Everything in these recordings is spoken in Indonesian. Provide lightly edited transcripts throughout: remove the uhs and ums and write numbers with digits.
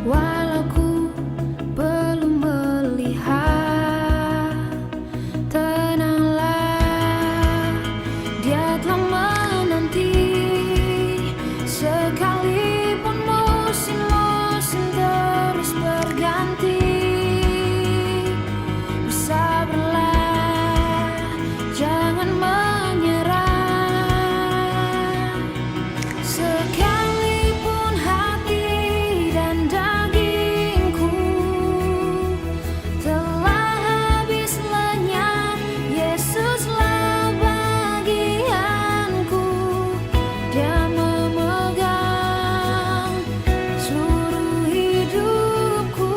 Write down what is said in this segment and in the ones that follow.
Walau ku belum melihat, tenanglah, Dia telah menanti. Sekalipun musim-musim terus berganti, bersabarlah, jangan menyerah. Sekalipun hati dan dagingku telah habis lenyap, Yesuslah bagianku. Dia memegang seluruh hidupku.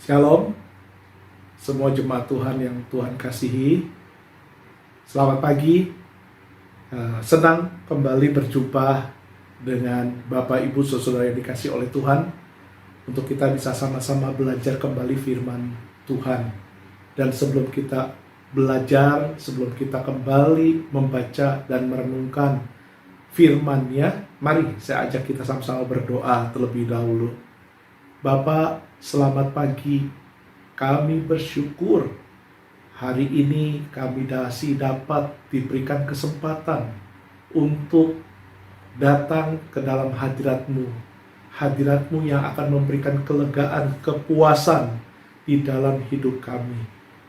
Shalom, semua jemaat Tuhan yang Tuhan kasihi. Selamat pagi. Senang kembali berjumpa dengan Bapak Ibu Saudara yang dikasihi oleh Tuhan, untuk kita bisa sama-sama belajar kembali firman Tuhan. Dan sebelum kita belajar, sebelum kita kembali membaca dan merenungkan firman-Nya, mari saya ajak kita sama-sama berdoa terlebih dahulu. Bapak, selamat pagi. Kami bersyukur hari ini kami masih dapat diberikan kesempatan untuk datang ke dalam hadirat-Mu. Hadirat-Mu yang akan memberikan kelegaan, kepuasan di dalam hidup kami.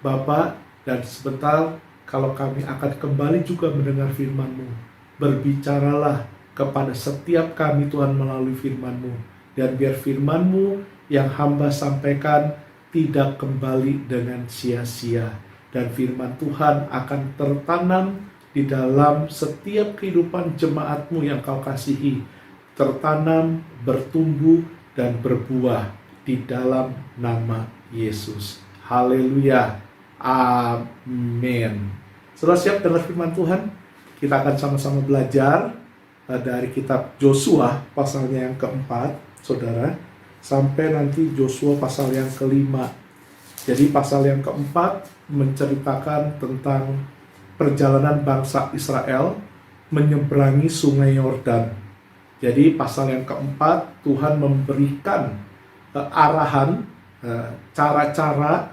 Bapak, dan sebentar kalau kami akan kembali juga mendengar firman-Mu, berbicaralah kepada setiap kami Tuhan melalui firman-Mu. Dan biar firman-Mu yang hamba sampaikan tidak kembali dengan sia-sia. Dan firman Tuhan akan tertanam di dalam setiap kehidupan jemaat-Mu yang Kau kasihi. Tertanam, bertumbuh, dan berbuah di dalam nama Yesus. Haleluya. Amin. Sudah siap dengar firman Tuhan? Kita akan sama-sama belajar dari kitab Yosua pasalnya yang keempat, saudara, sampai nanti Yosua pasal yang kelima. Jadi pasal yang keempat menceritakan tentang perjalanan bangsa Israel menyeberangi sungai Yordan. Jadi pasal yang keempat Tuhan memberikan arahan, cara-cara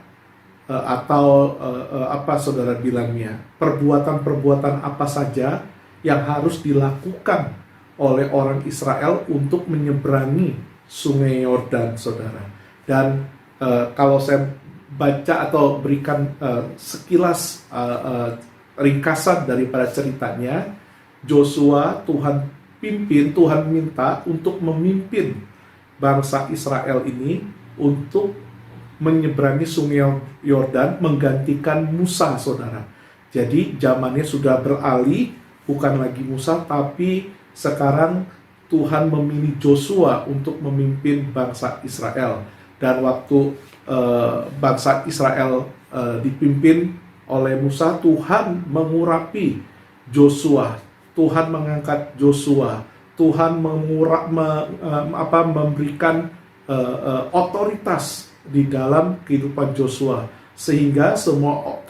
atau apa saudara bilangnya, perbuatan-perbuatan apa saja yang harus dilakukan oleh orang Israel untuk menyeberangi sungai Yordan, saudara. Dan kalau saya baca atau berikan sekilas ringkasan daripada ceritanya, Yosua Tuhan pimpin, Tuhan minta untuk memimpin bangsa Israel ini untuk menyeberangi sungai Yordan menggantikan Musa, saudara. Jadi zamannya sudah beralih, bukan lagi Musa, tapi sekarang Tuhan memilih Yosua untuk memimpin bangsa Israel. Dan waktu bangsa Israel dipimpin oleh Musa, Tuhan mengurapi Yosua, Tuhan mengangkat Yosua, Tuhan memberikan otoritas di dalam kehidupan Yosua, sehingga semua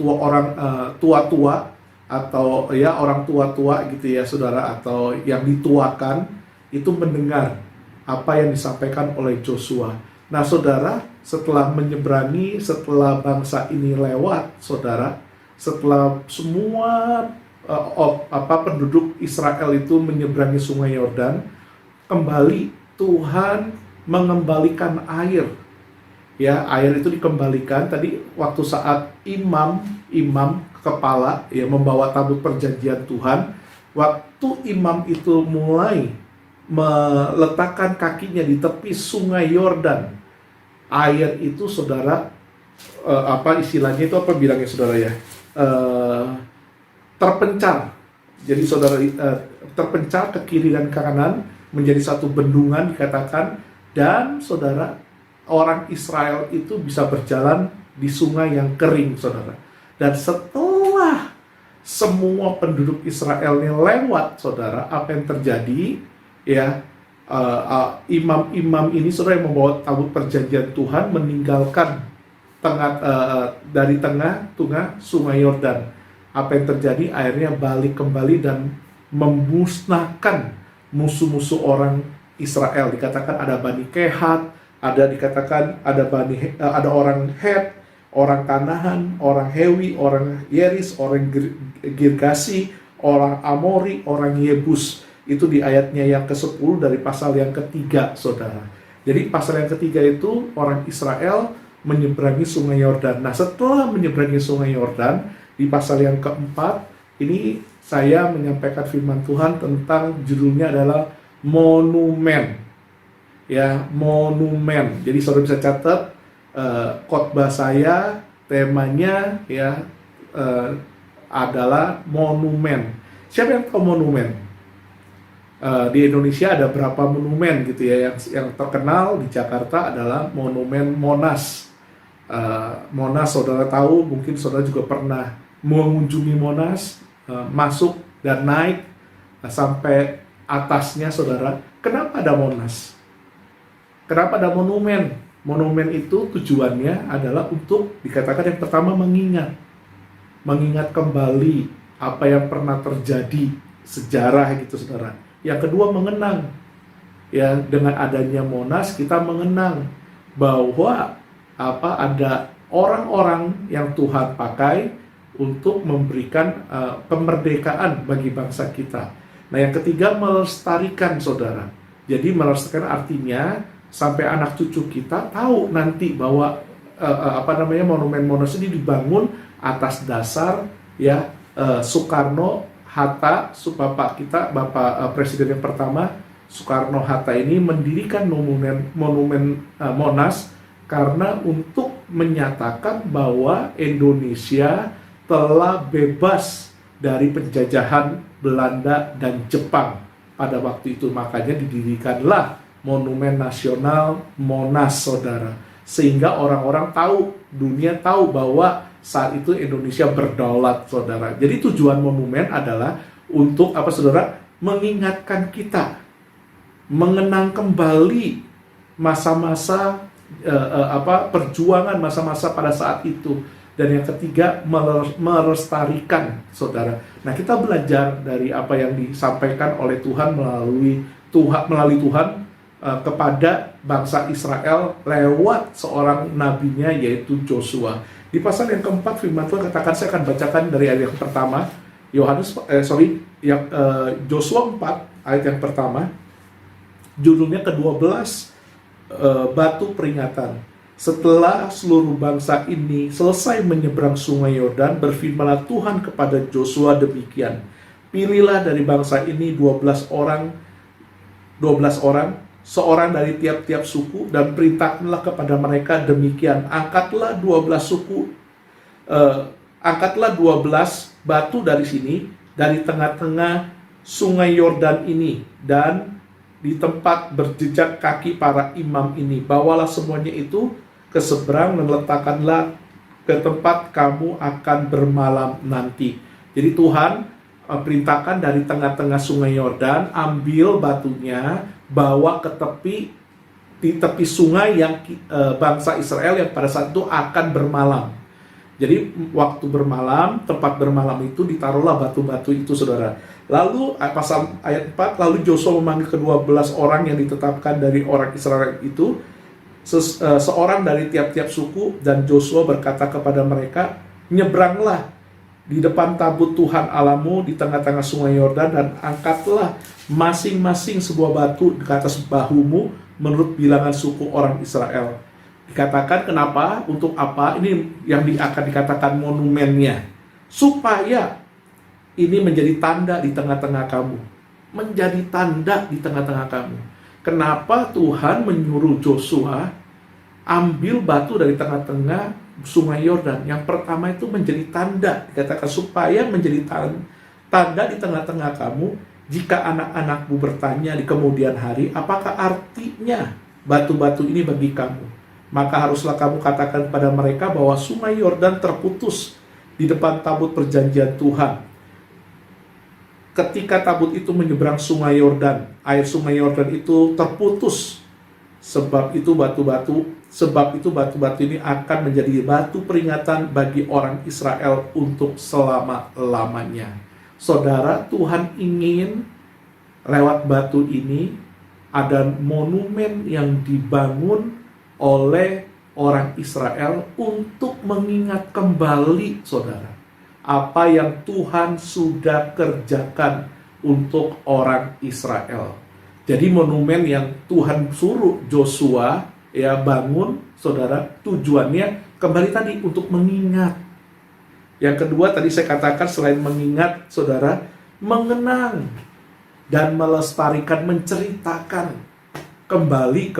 tua-tua atau ya orang tua-tua gitu ya saudara, atau yang dituakan itu mendengar apa yang disampaikan oleh Yosua. Nah saudara, setelah menyeberangi, setelah bangsa ini lewat, saudara, setelah semua penduduk Israel itu menyeberangi sungai Yordan, kembali Tuhan mengembalikan air. Ya, air itu dikembalikan tadi waktu saat imam kepala ya membawa tabut perjanjian Tuhan. Waktu imam itu mulai meletakkan kakinya di tepi sungai Yordan, air itu saudara, istilahnya itu apa bilangnya saudara ya, terpencar. Jadi saudara, terpencar ke kiri dan ke kanan menjadi satu bendungan dikatakan. Dan saudara, orang Israel itu bisa berjalan di sungai yang kering, saudara. Dan setelah semua penduduk Israel ini lewat, saudara, apa yang terjadi? Ya, imam-imam ini, saudara, yang membawa tabut perjanjian Tuhan meninggalkan dari tengah sungai Yordan. Apa yang terjadi? Airnya balik kembali dan memusnahkan musuh-musuh orang Israel. Dikatakan ada Bani Kehat, dikatakan ada orang Het, orang Kanaan, orang Hewi, orang Yeris, orang Girgasi, orang Amori, orang Yebus. Itu di ayatnya yang ke-10 dari pasal yang ketiga, saudara. Jadi pasal yang ketiga itu orang Israel menyeberangi sungai Yordan. Nah, setelah menyeberangi sungai Yordan, di pasal yang keempat, ini saya menyampaikan firman Tuhan tentang judulnya adalah monumen. Ya, monumen. Jadi saudara bisa catat khotbah saya, temanya ya adalah monumen. Siapa yang tahu monumen? Di Indonesia ada berapa monumen gitu ya, yang terkenal di Jakarta adalah Monumen Monas. Monas saudara tahu, mungkin saudara juga pernah mengunjungi Monas, masuk dan naik sampai atasnya saudara. Kenapa ada Monas? Kenapa ada monumen? Monumen itu tujuannya adalah untuk dikatakan yang pertama mengingat kembali apa yang pernah terjadi, sejarah gitu saudara. Yang kedua mengenang, ya dengan adanya Monas kita mengenang bahwa ada orang-orang yang Tuhan pakai untuk memberikan kemerdekaan bagi bangsa kita. Nah yang ketiga melestarikan saudara. Jadi melestarikan artinya sampai anak cucu kita tahu nanti bahwa monumen Monas ini dibangun atas dasar ya Soekarno Hatta, bapak kita, bapak presiden yang pertama Soekarno Hatta ini mendirikan monumen Monas karena untuk menyatakan bahwa Indonesia telah bebas dari penjajahan Belanda dan Jepang pada waktu itu. Makanya didirikanlah Monumen Nasional Monas, saudara. Sehingga orang-orang tahu, dunia tahu bahwa saat itu Indonesia berdaulat, saudara. Jadi tujuan monumen adalah untuk apa, saudara? Mengingatkan kita, mengenang kembali masa-masa perjuangan, masa-masa pada saat itu. Dan yang ketiga melestarikan, saudara. Nah kita belajar dari apa yang disampaikan oleh Tuhan melalui Tuhan kepada bangsa Israel lewat seorang nabinya yaitu Joshua. Di pasal yang keempat firman Tuhan katakan, saya akan bacakan dari ayat yang pertama, Joshua 4 ayat yang pertama, judulnya ke-12, batu peringatan. Setelah seluruh bangsa ini selesai menyeberang sungai Yordan, berfirmanlah Tuhan kepada Joshua demikian, pilihlah dari bangsa ini 12 orang, seorang dari tiap-tiap suku, dan perintahkanlah kepada mereka demikian, angkatlah 12 batu dari sini, dari tengah-tengah sungai Yordan ini, dan di tempat berjejak kaki para imam ini, bawalah semuanya itu ke seberang dan letakkanlah ke tempat kamu akan bermalam nanti. Jadi Tuhan perintahkan dari tengah-tengah sungai Yordan, ambil batunya, bawa ke di tepi sungai yang bangsa Israel yang pada saat itu akan bermalam. Jadi waktu bermalam, tempat bermalam itu ditaruhlah batu-batu itu, saudara. Lalu pasal ayat 4, lalu Joshua memanggil ke-12 orang yang ditetapkan dari orang Israel itu, seorang dari tiap-tiap suku, dan Joshua berkata kepada mereka, nyebranglah di depan tabut Tuhan Allahmu di tengah-tengah sungai Yordan, dan angkatlah masing-masing sebuah batu di atas bahumu menurut bilangan suku orang Israel. Dikatakan kenapa, untuk apa, ini yang akan dikatakan monumennya, supaya ini menjadi tanda di tengah-tengah kamu. Menjadi tanda di tengah-tengah kamu. Kenapa Tuhan menyuruh Joshua ambil batu dari tengah-tengah sungai Yordan? Yang pertama itu menjadi tanda, dikatakan supaya menjadi tanda di tengah-tengah kamu. Jika anak-anakmu bertanya di kemudian hari, apakah artinya batu-batu ini bagi kamu? Maka haruslah kamu katakan kepada mereka bahwa sungai Yordan terputus di depan tabut perjanjian Tuhan. Ketika tabut itu menyeberang sungai Yordan, air sungai Yordan itu terputus. Sebab itu batu-batu ini akan menjadi batu peringatan bagi orang Israel untuk selama-lamanya. Saudara, Tuhan ingin lewat batu ini ada monumen yang dibangun oleh orang Israel untuk mengingat kembali, saudara, apa yang Tuhan sudah kerjakan untuk orang Israel. Jadi monumen yang Tuhan suruh Joshua bangun, saudara, tujuannya kembali tadi untuk mengingat. Yang kedua tadi saya katakan, selain mengingat, saudara, mengenang dan melestarikan, menceritakan kembali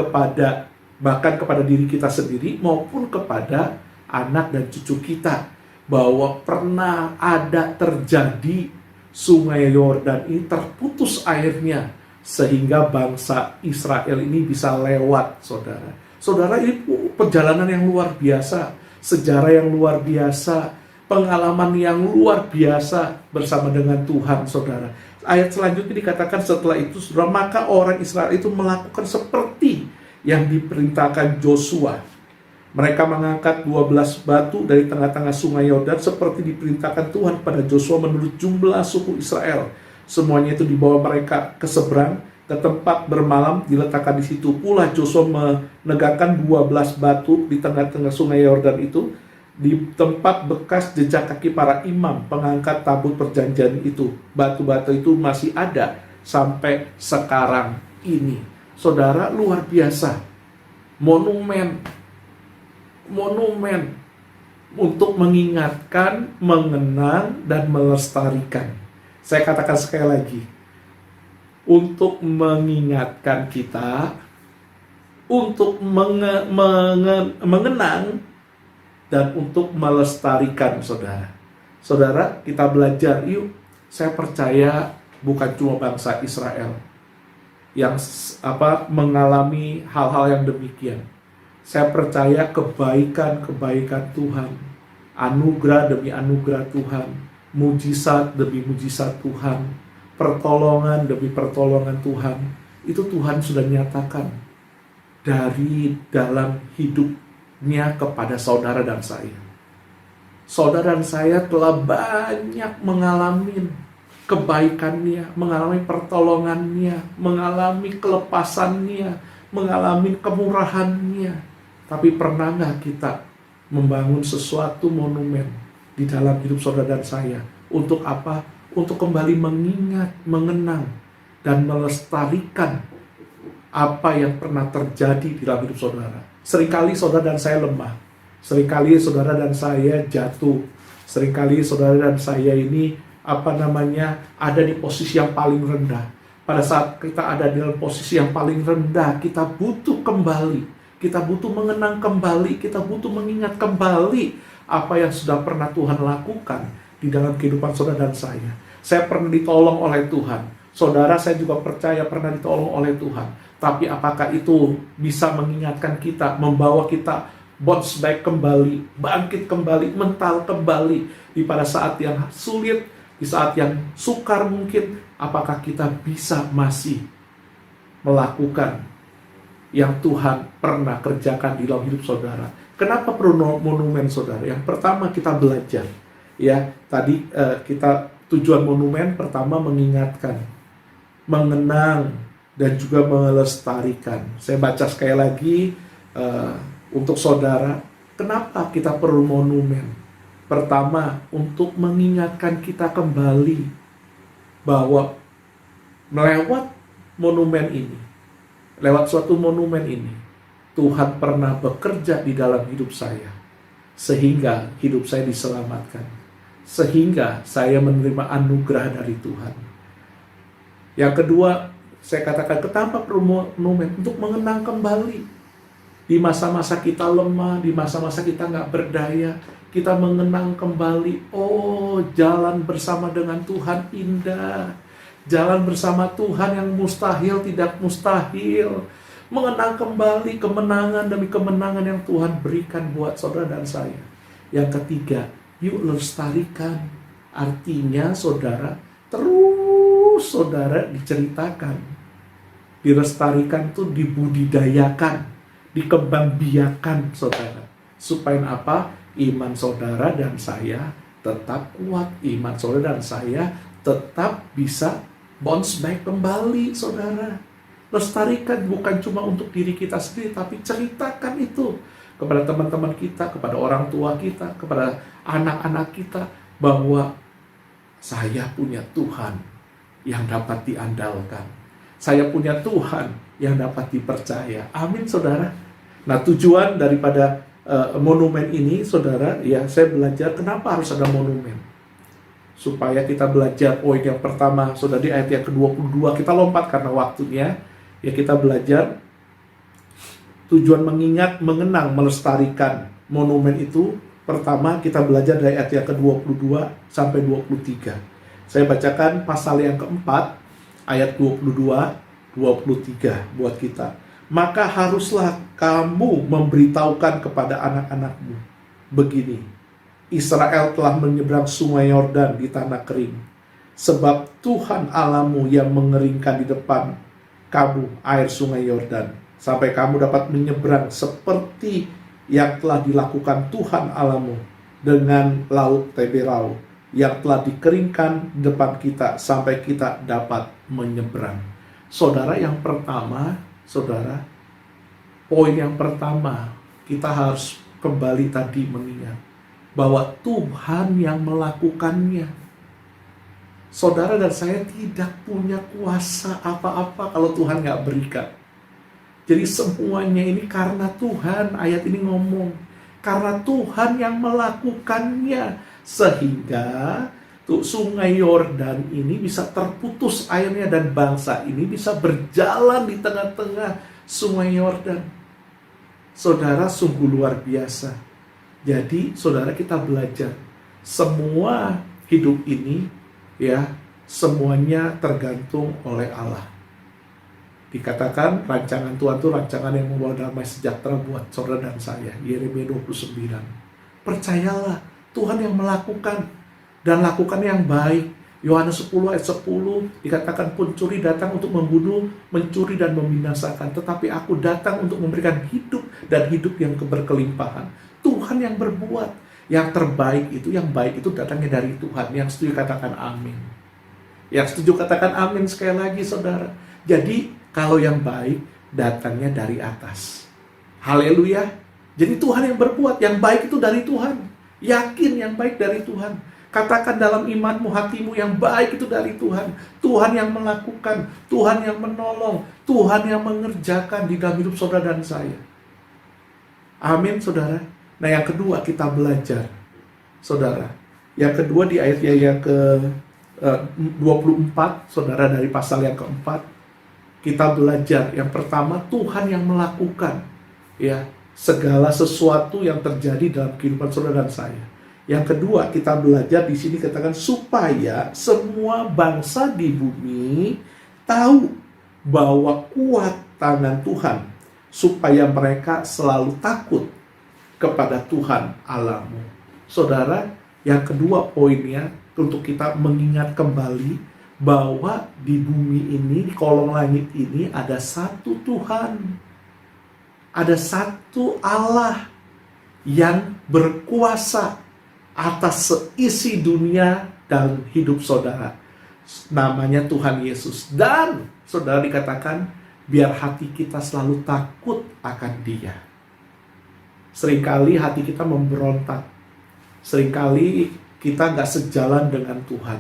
bahkan kepada diri kita sendiri maupun kepada anak dan cucu kita, bahwa pernah ada terjadi sungai Yordan ini terputus airnya sehingga bangsa Israel ini bisa lewat, saudara. Saudara, ini perjalanan yang luar biasa. sejarah yang luar biasa, pengalaman yang luar biasa bersama dengan Tuhan, saudara. Ayat selanjutnya dikatakan setelah itu, saudara, maka orang Israel itu melakukan seperti yang diperintahkan Joshua. Mereka mengangkat 12 batu dari tengah-tengah sungai Yordan seperti diperintahkan Tuhan pada Joshua menurut jumlah suku Israel. Semuanya itu dibawa mereka ke seberang, ke tempat bermalam, diletakkan di situ. Pula Joshua menegakkan 12 batu di tengah-tengah sungai Yordan itu, di tempat bekas jejak kaki para imam pengangkat tabut perjanjian itu. Batu-batu itu masih ada sampai sekarang ini. Saudara, luar biasa. Monumen untuk mengingatkan, mengenang, dan melestarikan. Saya katakan sekali lagi, untuk mengingatkan kita, untuk mengenang, dan untuk melestarikan, saudara. Saudara, kita belajar yuk. Saya percaya bukan cuma bangsa Israel yang mengalami hal-hal yang demikian. Saya percaya kebaikan-kebaikan Tuhan, anugerah demi anugerah Tuhan, mujizat demi mujizat Tuhan, pertolongan demi pertolongan Tuhan, itu Tuhan sudah nyatakan dari dalam hidupnya kepada saudara dan saya. Saudara dan saya telah banyak mengalami kebaikannya, mengalami pertolongannya, mengalami kelepasannya, mengalami kemurahannya. Tapi pernah nggak kita membangun sesuatu monumen di dalam hidup saudara dan saya? Untuk apa? Untuk kembali mengingat, mengenang, dan melestarikan apa yang pernah terjadi di dalam hidup saudara. Seringkali saudara dan saya lemah. Seringkali saudara dan saya jatuh. Seringkali saudara dan saya ini ada di posisi yang paling rendah. Pada saat kita ada dalam posisi yang paling rendah, kita butuh kembali. Kita butuh mengenang kembali, kita butuh mengingat kembali apa yang sudah pernah Tuhan lakukan di dalam kehidupan saudara dan saya. Saya pernah ditolong oleh Tuhan. Saudara, saya juga percaya pernah ditolong oleh Tuhan. Tapi apakah itu bisa mengingatkan kita, membawa kita bounce back kembali, bangkit kembali, mental kembali di pada saat yang sulit, di saat yang sukar mungkin, apakah kita bisa masih melakukan yang Tuhan pernah kerjakan di dalam hidup saudara? Kenapa perlu monumen, saudara? Yang pertama, kita belajar. Ya, tadi tujuan monumen pertama mengingatkan, mengenang, dan juga melestarikan. Saya baca sekali lagi untuk saudara, kenapa kita perlu monumen? Pertama, untuk mengingatkan kita kembali bahwa melewat monumen ini, lewat suatu monumen ini, Tuhan pernah bekerja di dalam hidup saya, sehingga hidup saya diselamatkan, sehingga saya menerima anugerah dari Tuhan. Yang kedua, saya katakan kenapa perlu monumen? Untuk mengenang kembali. Di masa-masa kita lemah, di masa-masa kita nggak berdaya, kita mengenang kembali, oh, jalan bersama dengan Tuhan indah. Jalan bersama Tuhan yang mustahil tidak mustahil. Mengenang kembali kemenangan demi kemenangan yang Tuhan berikan buat saudara dan saya. Yang ketiga, yuk lestarikan. Artinya saudara, terus saudara diceritakan. Dilestarikan itu dibudidayakan, dikembangbiakan saudara. Supaya apa? Iman saudara dan saya tetap kuat. Iman saudara dan saya tetap bisa bounce back kembali, saudara. Lestarikan bukan cuma untuk diri kita sendiri, tapi ceritakan itu kepada teman-teman kita, kepada orang tua kita, kepada anak-anak kita, bahwa saya punya Tuhan yang dapat diandalkan. Saya punya Tuhan yang dapat dipercaya. Amin, saudara. Nah, tujuan daripada monumen ini, saudara, ya, saya belajar kenapa harus ada monumen. Supaya kita belajar poin yang pertama, saudara, di ayat yang ke-22, kita lompat karena waktunya. Ya, kita belajar tujuan mengingat, mengenang, melestarikan monumen itu. Pertama, kita belajar dari ayat yang ke-22 sampai 23. Saya bacakan pasal yang keempat, ayat 22, 23 buat kita. Maka haruslah kamu memberitahukan kepada anak-anakmu begini, Israel telah menyeberang sungai Yordan di tanah kering, sebab Tuhan Allahmu yang mengeringkan di depan kamu air sungai Yordan, sampai kamu dapat menyeberang seperti yang telah dilakukan Tuhan Allahmu dengan laut Teberau, yang telah dikeringkan di depan kita, sampai kita dapat menyeberang. Saudara, yang pertama, saudara, poin yang pertama, kita harus kembali tadi mengingat bahwa Tuhan yang melakukannya. Saudara dan saya tidak punya kuasa apa-apa kalau Tuhan nggak berikan. Jadi semuanya ini karena Tuhan, ayat ini ngomong, karena Tuhan yang melakukannya, sehingga sungai Yordan ini bisa terputus airnya dan bangsa ini bisa berjalan di tengah-tengah sungai Yordan. Saudara, sungguh luar biasa. Jadi saudara, kita belajar semua hidup ini, ya, semuanya tergantung oleh Allah. Dikatakan rancangan Tuhan itu rancangan yang membawa damai sejahtera buat saudara dan saya. Yeremia 29. Percayalah, Tuhan yang melakukan dan lakukan yang baik. Yohanes 10 ayat 10 dikatakan, pencuri datang untuk membunuh, mencuri dan membinasakan, tetapi aku datang untuk memberikan hidup dan hidup yang berkelimpahan. Tuhan yang berbuat yang terbaik itu, yang baik itu datangnya dari Tuhan. Yang setuju katakan amin. Yang setuju katakan amin sekali lagi, saudara. Jadi kalau yang baik datangnya dari atas. Haleluya. Jadi Tuhan yang berbuat, yang baik itu dari Tuhan. Yakin yang baik dari Tuhan. Katakan dalam imanmu, hatimu, yang baik itu dari Tuhan. Tuhan yang melakukan, Tuhan yang menolong, Tuhan yang mengerjakan di dalam hidup saudara dan saya. Amin, saudara. Nah, yang kedua kita belajar, saudara. Yang kedua di ayat yang ke-24, saudara, dari pasal yang keempat, kita belajar yang pertama, Tuhan yang melakukan, ya, segala sesuatu yang terjadi dalam kehidupan saudara dan saya. Yang kedua, kita belajar di sini katakan supaya semua bangsa di bumi tahu bahwa kuat tangan Tuhan, supaya mereka selalu takut kepada Tuhan Allahmu. Saudara, yang kedua poinnya untuk kita mengingat kembali bahwa di bumi ini, di kolong langit ini ada satu Tuhan. Ada satu Allah yang berkuasa atas seisi dunia dan hidup saudara. Namanya Tuhan Yesus. Dan saudara, dikatakan biar hati kita selalu takut akan Dia. Seringkali hati kita memberontak. Seringkali kita gak sejalan dengan Tuhan.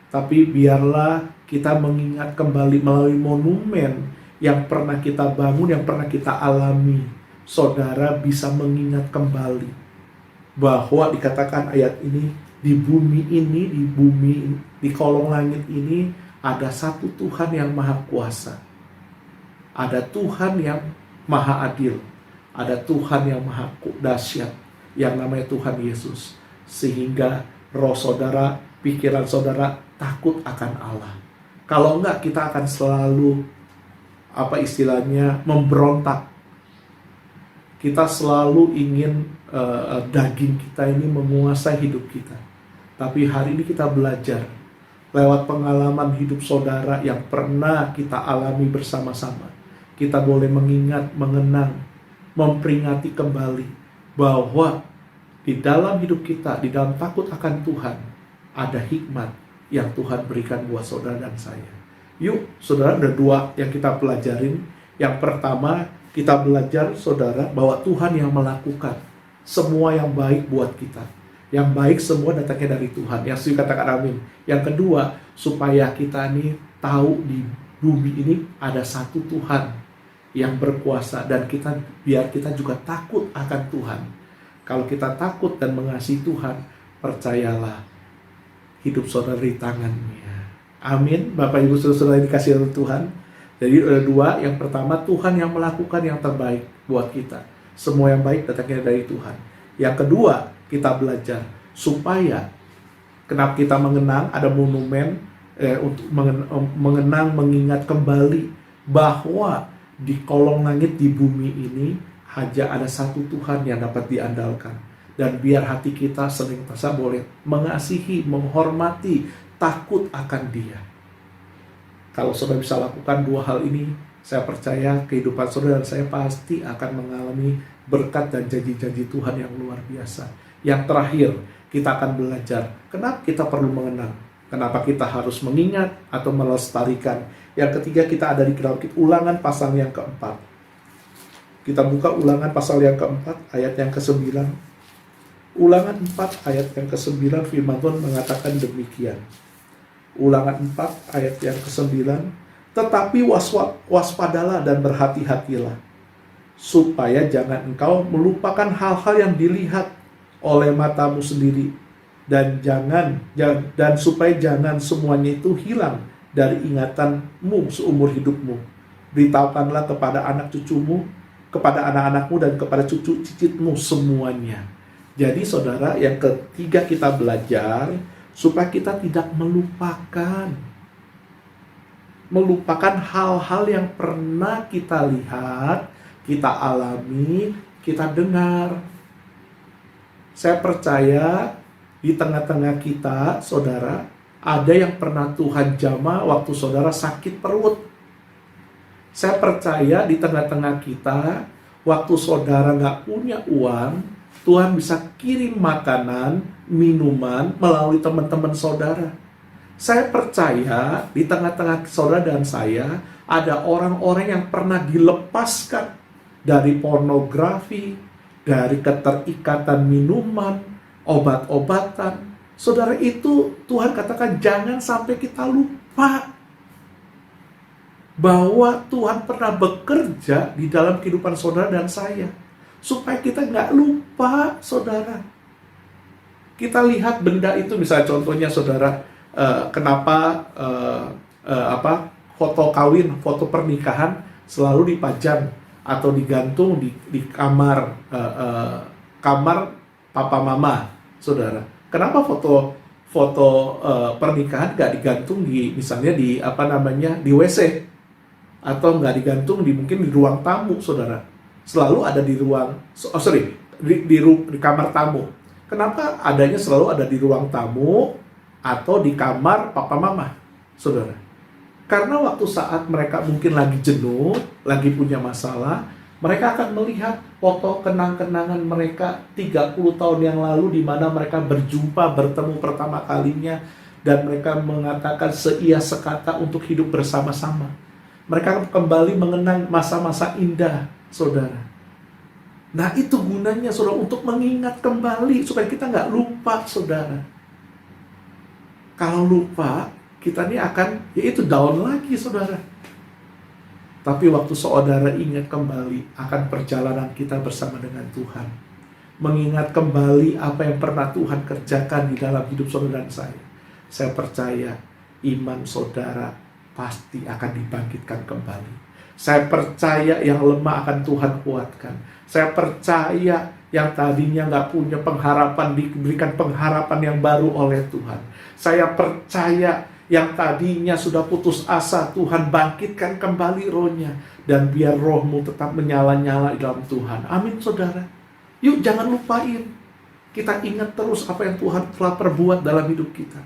Tapi biarlah kita mengingat kembali melalui monumen yang pernah kita bangun, yang pernah kita alami. Saudara bisa mengingat kembali bahwa dikatakan ayat ini, di bumi ini, di kolong langit ini ada satu Tuhan yang maha kuasa. Ada Tuhan yang maha adil. Ada Tuhan yang maha dahsyat, yang namanya Tuhan Yesus. Sehingga roh saudara, pikiran saudara takut akan Allah. Kalau enggak, kita akan selalu memberontak. Kita selalu ingin daging kita ini menguasai hidup kita. Tapi hari ini kita belajar lewat pengalaman hidup saudara yang pernah kita alami bersama-sama. Kita boleh mengingat, mengenang, memperingati kembali bahwa di dalam hidup kita, di dalam takut akan Tuhan, ada hikmat yang Tuhan berikan buat saudara dan saya. Yuk, saudara, ada dua yang kita pelajarin. Yang pertama, kita belajar, saudara, bahwa Tuhan yang melakukan semua yang baik buat kita. Yang baik semua datangnya dari Tuhan. Yang setuju katakan amin. Yang kedua, supaya kita ini tahu di bumi ini ada satu Tuhan yang berkuasa. Dan biar kita juga takut akan Tuhan. Kalau kita takut dan mengasihi Tuhan, percayalah, hidup saudara di tangannya. Amin. Bapak Ibu saudara yang dikasihi oleh Tuhan. Jadi ada dua. Yang pertama, Tuhan yang melakukan yang terbaik buat kita. Semua yang baik datangnya dari Tuhan. Yang kedua, kita belajar supaya kenapa kita mengenang, ada monumen untuk mengenang, mengingat kembali bahwa di kolong langit di bumi ini hanya ada satu Tuhan yang dapat diandalkan. Dan biar hati kita senantiasa boleh mengasihi, menghormati, takut akan Dia. Kalau saudara bisa lakukan dua hal ini, saya percaya kehidupan saudara dan saya pasti akan mengalami berkat dan janji-janji Tuhan yang luar biasa. Yang terakhir, kita akan belajar kenapa kita perlu mengenang, kenapa kita harus mengingat atau melestarikan. Yang ketiga, kita ada di dalam Ulangan pasal yang keempat. Kita buka Ulangan pasal yang keempat, ayat yang ke-9. Ulangan 4 ayat yang ke-9, firman Tuhan mengatakan demikian. Ulangan 4 ayat yang ke-9, tetapi waspadalah dan berhati-hatilah, supaya jangan engkau melupakan hal-hal yang dilihat oleh matamu sendiri, dan supaya jangan semuanya itu hilang dari ingatanmu seumur hidupmu. Beritahukanlah kepada anak cucumu, kepada anak-anakmu, dan kepada cucu cicitmu semuanya. Jadi saudara, yang ketiga kita belajar supaya kita tidak melupakan hal-hal yang pernah kita lihat, kita alami, kita dengar. Saya percaya di tengah-tengah kita, saudara, ada yang pernah Tuhan jamah waktu saudara sakit perut. Saya percaya di tengah-tengah kita, waktu saudara nggak punya uang, Tuhan bisa kirim makanan, minuman melalui teman-teman saudara. Saya percaya di tengah-tengah saudara dan saya ada orang-orang yang pernah dilepaskan dari pornografi, dari keterikatan minuman, obat-obatan. Saudara, itu Tuhan katakan jangan sampai kita lupa bahwa Tuhan pernah bekerja di dalam kehidupan saudara dan saya. Supaya kita nggak lupa, saudara. Kita lihat benda itu, misalnya contohnya saudara, kenapa foto kawin, foto pernikahan selalu dipajang atau digantung di kamar papa mama, saudara. Kenapa foto pernikahan nggak digantung misalnya di WC, atau nggak digantung mungkin di ruang tamu, saudara? Selalu ada di di kamar tamu. Kenapa adanya selalu ada di ruang tamu atau di kamar papa mama, saudara? Karena waktu saat mereka mungkin lagi jenuh, lagi punya masalah, mereka akan melihat foto kenang-kenangan mereka 30 tahun yang lalu, di mana mereka berjumpa, bertemu pertama kalinya, dan mereka mengatakan seia sekata untuk hidup bersama-sama. Mereka kembali mengenang masa-masa indah, saudara. Nah, itu gunanya, saudara, untuk mengingat kembali supaya kita nggak lupa, saudara. Kalau lupa, kita ini akan down lagi, saudara. Tapi waktu saudara ingat kembali akan perjalanan kita bersama dengan Tuhan, mengingat kembali apa yang pernah Tuhan kerjakan di dalam hidup saudara dan saya percaya iman saudara pasti akan dibangkitkan kembali. Saya percaya yang lemah akan Tuhan kuatkan. Saya percaya yang tadinya nggak punya pengharapan diberikan pengharapan yang baru oleh Tuhan. Saya percaya yang tadinya sudah putus asa, Tuhan bangkitkan kembali rohnya. Dan biar rohmu tetap menyala-nyala di dalam Tuhan. Amin, saudara. Yuk, jangan lupain. Kita ingat terus apa yang Tuhan telah perbuat dalam hidup kita.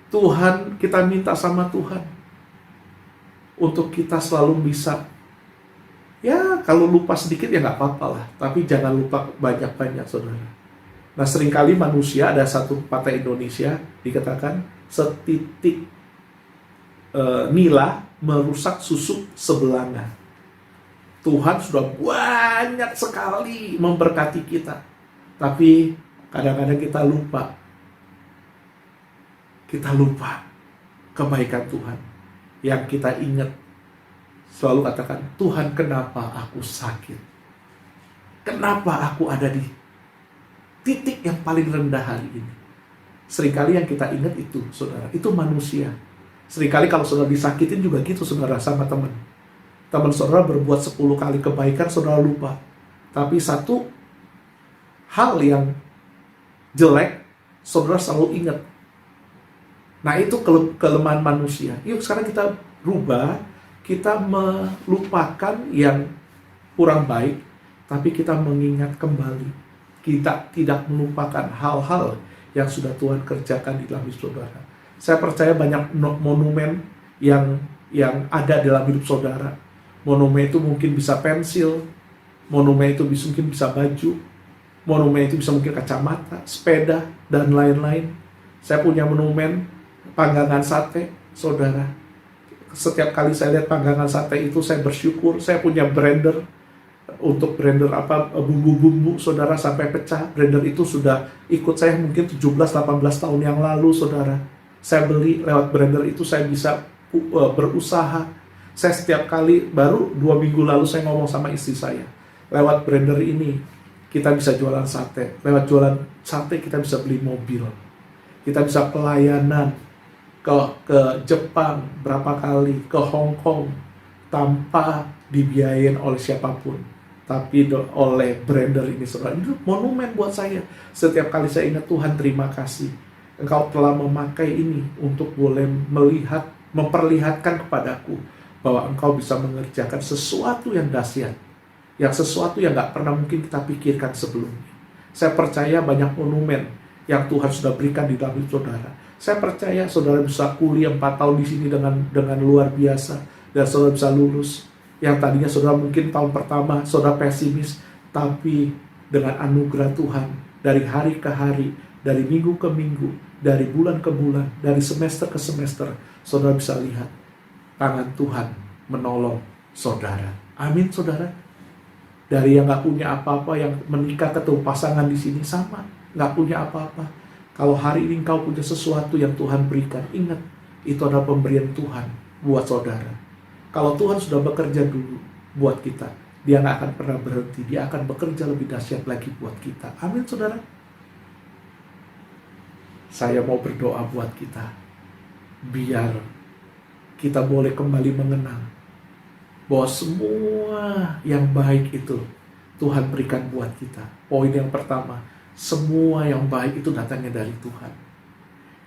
Tuhan, kita minta sama Tuhan untuk kita selalu bisa, kalau lupa sedikit ya nggak apa-apa lah, tapi jangan lupa banyak-banyak, saudara. Nah, seringkali manusia, ada satu pepatah Indonesia dikatakan setitik nila merusak susuk sebelanga. Tuhan sudah banyak sekali memberkati kita, tapi kadang-kadang kita lupa kebaikan Tuhan. Yang kita ingat selalu katakan, Tuhan, kenapa aku sakit? Kenapa aku ada di titik yang paling rendah hari ini? Seringkali yang kita ingat itu, saudara, itu manusia. Seringkali kalau saudara disakitin juga gitu, saudara, sama teman. Teman saudara berbuat 10 kali kebaikan, saudara lupa. Tapi satu hal yang jelek, saudara selalu ingat. Nah, itu kelemahan manusia. Yuk sekarang kita rubah, kita melupakan yang kurang baik, tapi kita mengingat kembali kita tidak melupakan hal-hal yang sudah Tuhan kerjakan di dalam hidup saudara. Saya percaya banyak monumen yang ada dalam hidup saudara. Monumen itu mungkin bisa pensil, monumen itu mungkin bisa baju, monumen itu bisa mungkin kacamata, sepeda, dan lain-lain. Saya punya monumen panggangan sate, saudara. Setiap kali saya lihat panggangan sate itu, saya bersyukur. Saya punya blender, untuk blender bumbu-bumbu, saudara, sampai pecah. Blender itu sudah ikut saya mungkin 17-18 tahun yang lalu, saudara. Saya beli lewat blender itu, saya bisa berusaha. Saya setiap kali, baru 2 minggu lalu saya ngomong sama istri saya, lewat blender ini kita bisa jualan sate, lewat jualan sate kita bisa beli mobil, kita bisa pelayanan ke Jepang berapa kali, ke Hong Kong tanpa dibiayain oleh siapapun, tapi oleh blender ini, saudara. Itu monumen buat saya. Setiap kali saya ingat, Tuhan terima kasih, Engkau telah memakai ini untuk boleh melihat, memperlihatkan kepadaku bahwa Engkau bisa mengerjakan sesuatu yang dahsyat, yang sesuatu yang gak pernah mungkin kita pikirkan sebelumnya. Saya percaya banyak monumen yang Tuhan sudah berikan di dalam hidup saudara. Saya percaya saudara bisa kuliah 4 tahun di sini dengan luar biasa, dan saudara bisa lulus. Yang tadinya saudara mungkin tahun pertama saudara pesimis, tapi dengan anugerah Tuhan, dari hari ke hari, dari minggu ke minggu, dari bulan ke bulan, dari semester ke semester, saudara bisa lihat tangan Tuhan menolong saudara. Amin, saudara. Dari yang gak punya apa-apa, yang menikah ketemu pasangan di sini sama, gak punya apa-apa. Kalau hari ini engkau punya sesuatu yang Tuhan berikan, ingat, itu adalah pemberian Tuhan buat saudara. Kalau Tuhan sudah bekerja dulu buat kita, Dia gak akan pernah berhenti. Dia akan bekerja lebih dahsyat lagi buat kita. Amin, saudara. Saya mau berdoa buat kita, biar kita boleh kembali mengenang bahwa semua yang baik itu Tuhan berikan buat kita. Poin yang pertama, semua yang baik itu datangnya dari Tuhan.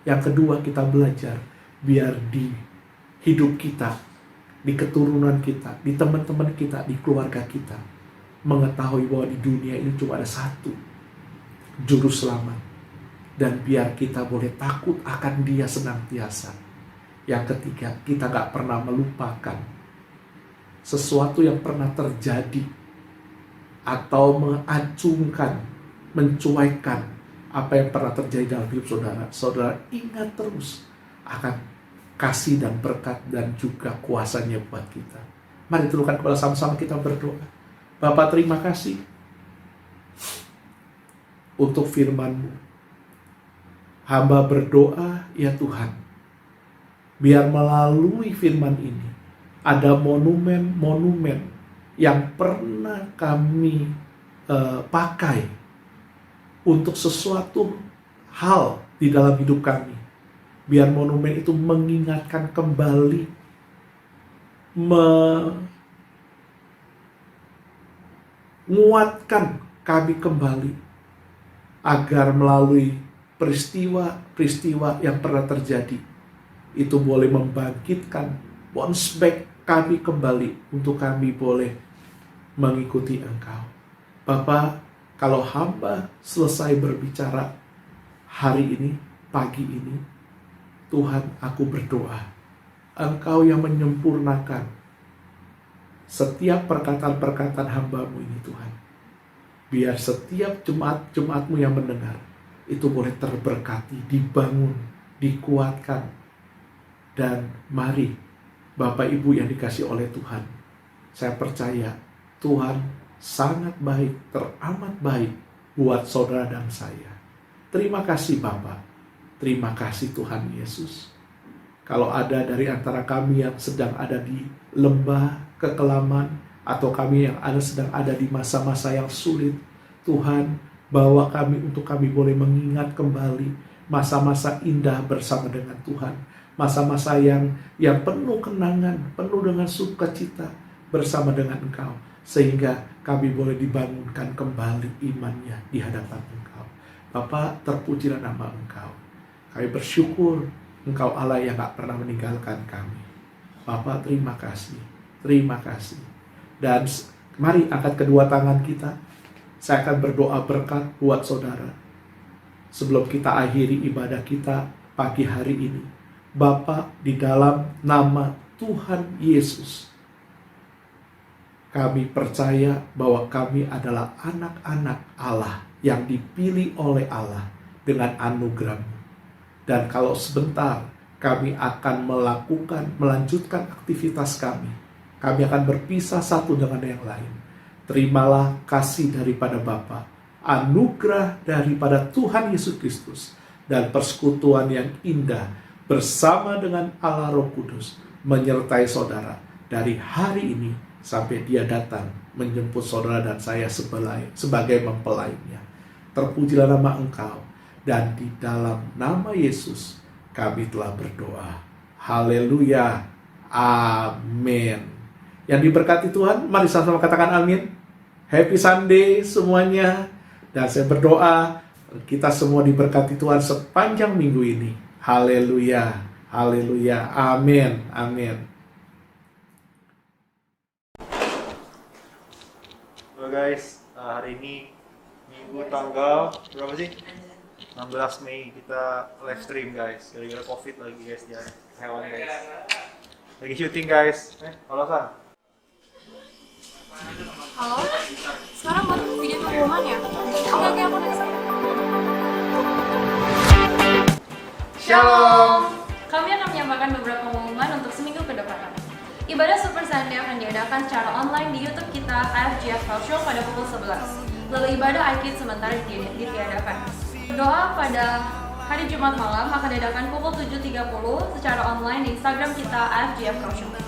Yang kedua, kita belajar biar di hidup kita, di keturunan kita, di teman-teman kita, di keluarga kita, mengetahui bahwa di dunia ini cuma ada satu juru selamat. Dan biar kita boleh takut akan Dia senantiasa. Yang ketiga, kita gak pernah melupakan sesuatu yang pernah terjadi, atau mengacungkan, mencuaikan apa yang pernah terjadi dalam hidup saudara. Saudara ingat terus akan kasih dan berkat dan juga kuasanya buat kita. Mari tundukkan kepala sama-sama, kita berdoa. Bapa, terima kasih untuk firman-Mu. Hamba berdoa, ya Tuhan, biar melalui firman ini ada monumen-monumen yang pernah kami pakai untuk sesuatu hal di dalam hidup kami. Biar monumen itu mengingatkan kembali, menguatkan kami kembali, agar melalui peristiwa-peristiwa yang pernah terjadi, itu boleh membangkitkan, bounce back kami kembali, untuk kami boleh mengikuti Engkau. Bapa, kalau hamba selesai berbicara hari ini, pagi ini, Tuhan, aku berdoa, Engkau yang menyempurnakan setiap perkataan-perkataan hamba-Mu ini, Tuhan. Biar setiap Jumat-Jumatmu yang mendengar, itu boleh terberkati, dibangun, dikuatkan. Dan mari, Bapak Ibu yang dikasih oleh Tuhan, saya percaya Tuhan sangat baik, teramat baik buat saudara dan saya. Terima kasih Bapak, terima kasih Tuhan Yesus. Kalau ada dari antara kami yang sedang ada di lembah kekelaman, atau kami yang sedang ada di masa-masa yang sulit, Tuhan, bawa kami untuk kami boleh mengingat kembali masa-masa indah bersama dengan Tuhan. Masa-masa yang penuh kenangan, penuh dengan sukacita bersama dengan Engkau. Sehingga kami boleh dibangunkan kembali imannya di hadapan Engkau. Bapa, terpujilah nama Engkau. Kami bersyukur Engkau Allah yang gak pernah meninggalkan kami. Bapa, terima kasih. Terima kasih. Dan mari angkat kedua tangan kita. saya akan berdoa berkat buat saudara. Sebelum kita akhiri ibadah kita pagi hari ini, Bapa, di dalam nama Tuhan Yesus, kami percaya bahwa kami adalah anak-anak Allah yang dipilih oleh Allah dengan anugerah-Mu. Dan kalau sebentar kami akan melanjutkan aktivitas kami akan berpisah satu dengan yang lain. Terimalah kasih daripada Bapa, anugerah daripada Tuhan Yesus Kristus, dan persekutuan yang indah bersama dengan Allah Roh Kudus menyertai saudara dari hari ini sampai Dia datang menjemput saudara dan saya sebagai mempelainya. Terpujilah nama Engkau, dan di dalam nama Yesus kami telah berdoa. Haleluya. Amin. Yang diberkati Tuhan, mari sama-sama katakan amin. Happy Sunday semuanya. Dan saya berdoa kita semua diberkati Tuhan sepanjang minggu ini. Haleluya. Haleluya. Amin. Amin. Halo guys, hari ini Minggu tanggal berapa sih? 16 Mei kita live stream guys. Gara-gara COVID lagi guys, jangan hewan guys. Lagi syuting guys. Halo San. Halo? Sekarang baru video pengumuman ya? Oke, aku next. Shalom! Kami akan menyampaikan beberapa pengumuman untuk seminggu ke depan. Ibadah Super Sunday akan diadakan secara online di YouTube kita AFGF Culture pada pukul 11. Lalu ibadah iKids sementara ditiadakan. Doa pada hari Jumat malam akan diadakan pukul 7.30 secara online di Instagram kita AFGF Culture.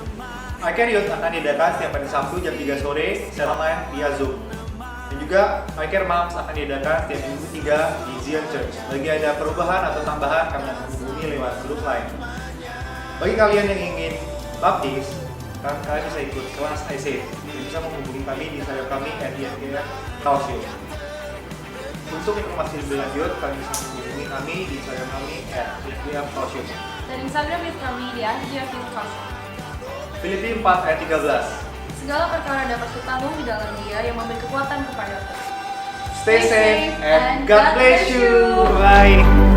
iCare Youth akan diadakan setiap hari Sabtu jam 3 sore secara online via Zoom. Dan juga iCare Moms akan diadakan setiap minggu 3 di Zion Church. Bagi ada perubahan atau tambahan, kami akan menghubungi lewat grup lain. Bagi kalian yang ingin baptis, kalian bisa ikut kelas IC. Bisa menghubungi kami di Instagram kami @IFGF-Culture. Untuk informasi lebih lanjut, kalian bisa menghubungi kami di Instagram kami @IFGF-Culture. Dan Instagram kami di AFGF Culture. Filipi 4 ayat 13. Segala perkara dapat ketahui di dalam Dia yang memberi kekuatan kepadaku. Stay safe and God bless you. Bye.